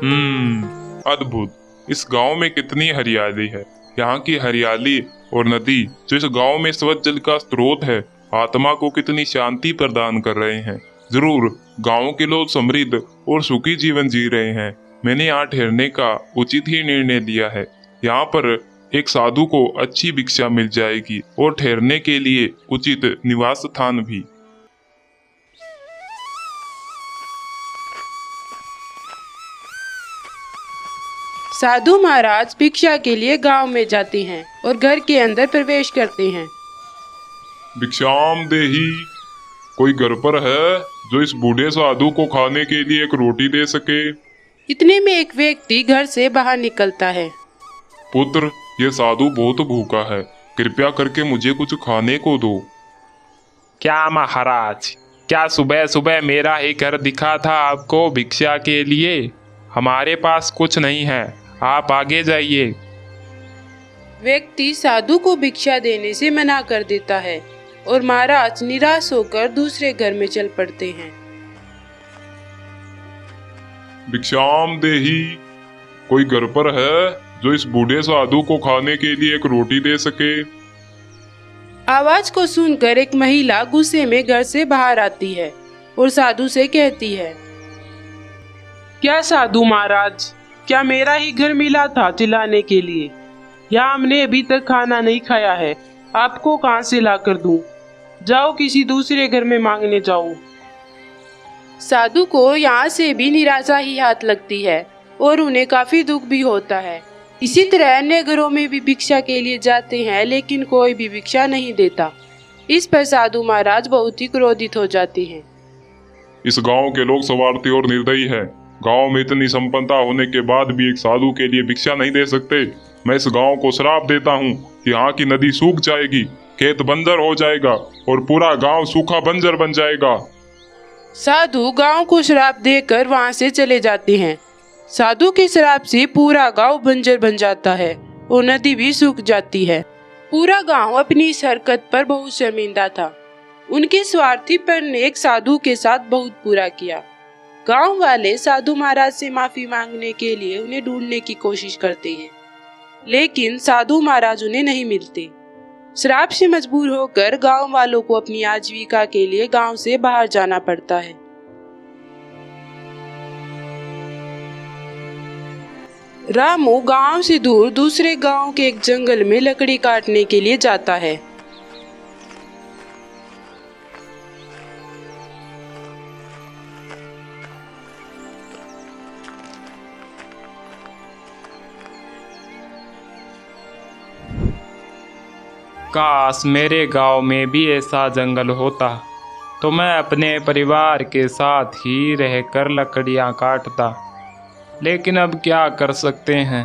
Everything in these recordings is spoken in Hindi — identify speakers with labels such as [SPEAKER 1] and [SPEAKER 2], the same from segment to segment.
[SPEAKER 1] अद्भुत। इस गांव में कितनी हरियाली है। यहाँ की हरियाली और नदी जो इस गांव में स्वच्छ जल का स्रोत है, आत्मा को कितनी शांति प्रदान कर रहे हैं। जरूर गांव के लोग समृद्ध और सुखी जीवन जी रहे हैं। मैंने यहाँ ठहरने का उचित ही निर्णय लिया है। यहाँ पर एक साधु को अच्छी भिक्षा मिल जाएगी और ठहरने के लिए उचित निवास स्थान भी।
[SPEAKER 2] साधु महाराज भिक्षा के लिए गांव में जाते हैं और घर के अंदर प्रवेश करते हैं।
[SPEAKER 1] भिक्षाम देही, कोई घर पर है जो इस बूढ़े साधु को खाने के लिए एक रोटी दे सके?
[SPEAKER 2] इतने में एक व्यक्ति घर से बाहर निकलता है।
[SPEAKER 1] पुत्र, ये साधु बहुत भूखा है, कृपया करके मुझे कुछ खाने को दो।
[SPEAKER 3] क्या महाराज, क्या सुबह सुबह मेरा ही घर दिखा था आपको भिक्षा के लिए? हमारे पास कुछ नहीं है, आप आगे जाइए।
[SPEAKER 2] व्यक्ति साधु को भिक्षा देने से मना कर देता है और महाराज निराश होकर दूसरे घर में चल पड़ते हैं।
[SPEAKER 1] भिक्षाम देही, कोई घर पर है जो इस बूढ़े साधु को खाने के लिए एक रोटी दे सके?
[SPEAKER 2] आवाज को सुनकर एक महिला गुस्से में घर से बाहर आती है और साधु से कहती है,
[SPEAKER 4] क्या साधु महाराज, क्या मेरा ही घर मिला था चिल्लाने के लिए? यहाँ हमने अभी तक खाना नहीं खाया है, आपको कहाँ से ला कर दूं? जाओ किसी दूसरे घर में मांगने जाओ।
[SPEAKER 2] साधु को यहाँ से भी निराशा ही हाथ लगती है और उन्हें काफी दुख भी होता है। इसी तरह अन्य घरों में भी भिक्षा के लिए जाते हैं, लेकिन कोई भी भिक्षा नहीं देता। इस पर साधु महाराज बहुत ही क्रोधित हो जाते हैं।
[SPEAKER 1] इस गांव के लोग स्वार्थी और निर्दयी हैं। गांव में इतनी संपन्नता होने के बाद भी एक साधु के लिए भिक्षा नहीं दे सकते। मैं इस गांव को श्राप देता हूँ कि यहाँ की नदी सूख जाएगी, खेत बंजर हो जाएगा और पूरा गांव सूखा बंजर बन जाएगा।
[SPEAKER 2] साधु गांव को श्राप देकर वहां से चले जाते हैं। साधु के श्राप से पूरा गांव बंजर बन जाता है और नदी भी सूख जाती है। पूरा गांव अपनी इस हरकत पर बहुत शर्मिंदा था। उनके स्वार्थीपन ने एक साधु के साथ बहुत बुरा किया। गांव वाले साधु महाराज से माफी मांगने के लिए उन्हें ढूंढने की कोशिश करते हैं, लेकिन साधु महाराज उन्हें नहीं मिलते। श्राप से मजबूर होकर गांव वालों को अपनी आजीविका के लिए गांव से बाहर जाना पड़ता है। रामू गांव से दूर दूसरे गांव के एक जंगल में लकड़ी काटने के लिए जाता है।
[SPEAKER 3] काश मेरे गांव में भी ऐसा जंगल होता तो मैं अपने परिवार के साथ ही रहकर लकड़ियां काटता। लेकिन अब क्या कर सकते हैं,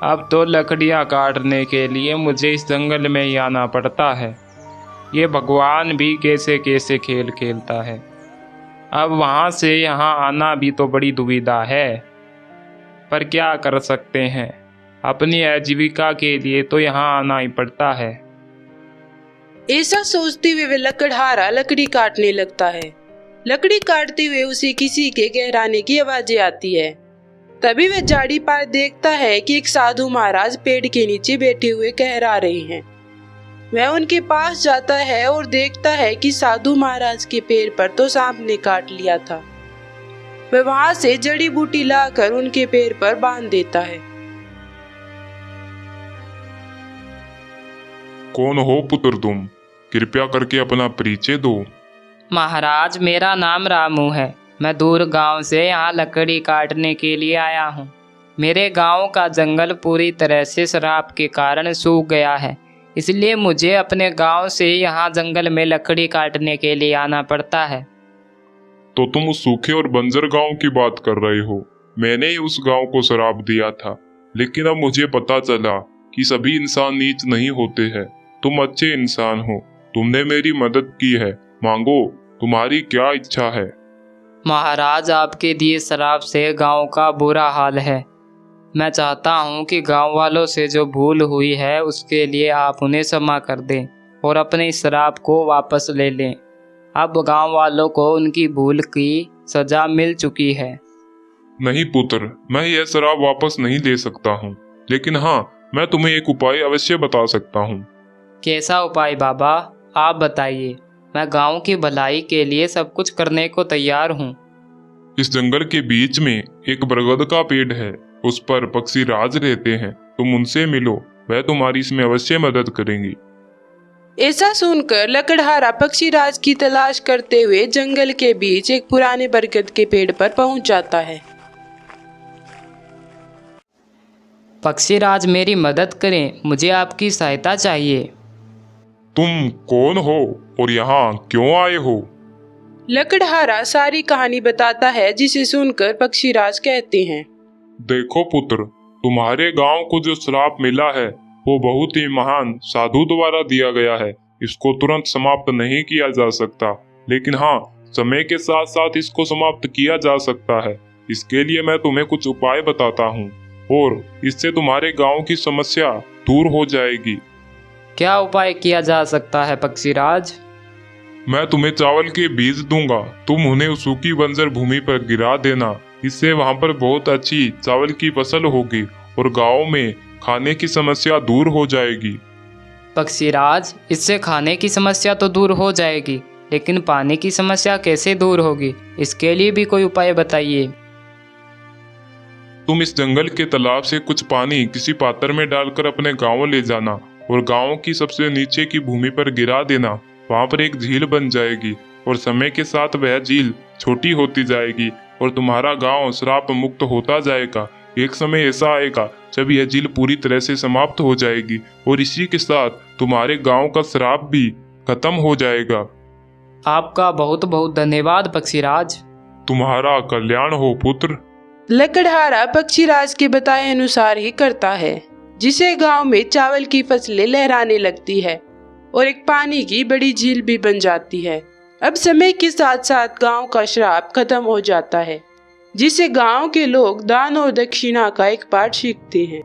[SPEAKER 3] अब तो लकड़ियां काटने के लिए मुझे इस जंगल में ही आना पड़ता है। ये भगवान भी कैसे कैसे खेल खेलता है। अब वहाँ से यहाँ आना भी तो बड़ी दुविधा है, पर क्या कर सकते हैं, अपनी आजीविका के लिए तो यहाँ आना ही पड़ता है।
[SPEAKER 2] ऐसा सोचते हुए वह लकड़हारा लकड़ी काटने लगता है। लकड़ी काटते हुए उसे किसी के कहराने की आवाजें आती है। तभी वह झाड़ी पार देखता है कि एक साधु महाराज पेड़ के नीचे बैठे हुए कहरा रहे हैं। वह उनके पास जाता है और देखता है कि साधु महाराज के पैर पर तो सांप ने काट लिया था। वह वहां से जड़ी बूटी लाकर उनके पैर पर बांध देता है।
[SPEAKER 1] कौन हो पुत्र तुम? कृपया करके अपना परिचय दो।
[SPEAKER 5] महाराज, मेरा नाम रामू है। मैं दूर गांव से यहाँ लकड़ी काटने के लिए आया हूँ। मेरे गांव का जंगल पूरी तरह से शराब के कारण सूख गया है, इसलिए मुझे अपने गांव से यहाँ जंगल में लकड़ी काटने के लिए आना पड़ता है।
[SPEAKER 1] तो तुम उस सूखे और बंजर गांव की बात कर रहे हो। मैंने ही उस गांव को श्राप दिया था, लेकिन अब मुझे पता चला कि सभी इंसान नीच नहीं होते हैं। तुम अच्छे इंसान हो, तुमने मेरी मदद की है। मांगो, तुम्हारी क्या इच्छा है?
[SPEAKER 5] महाराज, आपके दिए शराब से गांव का बुरा हाल है। मैं चाहता हूं कि गांव वालों से जो भूल हुई है उसके लिए आप उन्हें क्षमा कर दें और अपने इस शराब को वापस ले लें। अब गांव वालों को उनकी भूल की सजा मिल चुकी है।
[SPEAKER 1] नहीं पुत्र, मैं यह शराब वापस नहीं ले सकता हूँ, लेकिन हाँ, मैं तुम्हें एक उपाय अवश्य बता सकता हूँ।
[SPEAKER 5] कैसा उपाय बाबा, आप बताइए। मैं गांव की भलाई के लिए सब कुछ करने को तैयार हूँ।
[SPEAKER 1] इस जंगल के बीच में एक बरगद का पेड़ है, उस पर पक्षी राज रहते हैं। तुम उनसे मिलो, वह तुम्हारी इसमें अवश्य मदद करेंगी।
[SPEAKER 2] ऐसा सुनकर लकड़हारा पक्षीराज की तलाश करते हुए जंगल के बीच एक पुराने बरगद के पेड़ पर पहुंच जाता है।
[SPEAKER 5] पक्षीराज मेरी मदद करें, मुझे आपकी सहायता चाहिए।
[SPEAKER 1] तुम कौन हो और यहाँ क्यों आए हो?
[SPEAKER 2] लकड़हारा सारी कहानी बताता है, जिसे सुनकर पक्षीराज कहते हैं,
[SPEAKER 1] देखो पुत्र, तुम्हारे गांव को जो श्राप मिला है वो बहुत ही महान साधु द्वारा दिया गया है। इसको तुरंत समाप्त नहीं किया जा सकता, लेकिन हाँ, समय के साथ साथ इसको समाप्त किया जा सकता है। इसके लिए मैं तुम्हें कुछ उपाय बताता हूँ और इससे तुम्हारे गांव की समस्या दूर हो जाएगी।
[SPEAKER 5] क्या उपाय किया जा सकता है पक्षीराज?
[SPEAKER 1] मैं तुम्हें चावल के बीज दूंगा, तुम उन्हें उस सूखी बंजर भूमि पर गिरा देना। इससे वहां पर बहुत अच्छी चावल की फसल होगी और गांव में खाने की समस्या दूर हो जाएगी।
[SPEAKER 5] पक्षीराज, इससे खाने की समस्या तो दूर हो जाएगी, लेकिन पानी की समस्या कैसे दूर होगी? इसके लिए भी कोई उपाय बताइए।
[SPEAKER 1] तुम इस जंगल के तालाब से कुछ पानी किसी पात्र में डालकर अपने गांव ले जाना और गांव की सबसे नीचे की भूमि पर गिरा देना। वहां पर एक झील बन जाएगी और समय के साथ वह झील छोटी होती जाएगी और तुम्हारा गांव श्राप मुक्त होता जाएगा। एक समय ऐसा आएगा जब यह झील पूरी तरह से समाप्त हो जाएगी और इसी के साथ तुम्हारे गांव का श्राप भी खत्म हो जाएगा।
[SPEAKER 5] आपका बहुत बहुत धन्यवाद पक्षीराज।
[SPEAKER 1] तुम्हारा कल्याण हो पुत्र।
[SPEAKER 2] लकड़हारा पक्षीराज के बताए अनुसार ही करता है, जिसे गांव में चावल की फसलें लहराने लगती है और एक पानी की बड़ी झील भी बन जाती है। अब समय के साथ साथ गांव का श्राप खत्म हो जाता है, जिसे गांव के लोग दान और दक्षिणा का एक पाठ सीखते हैं।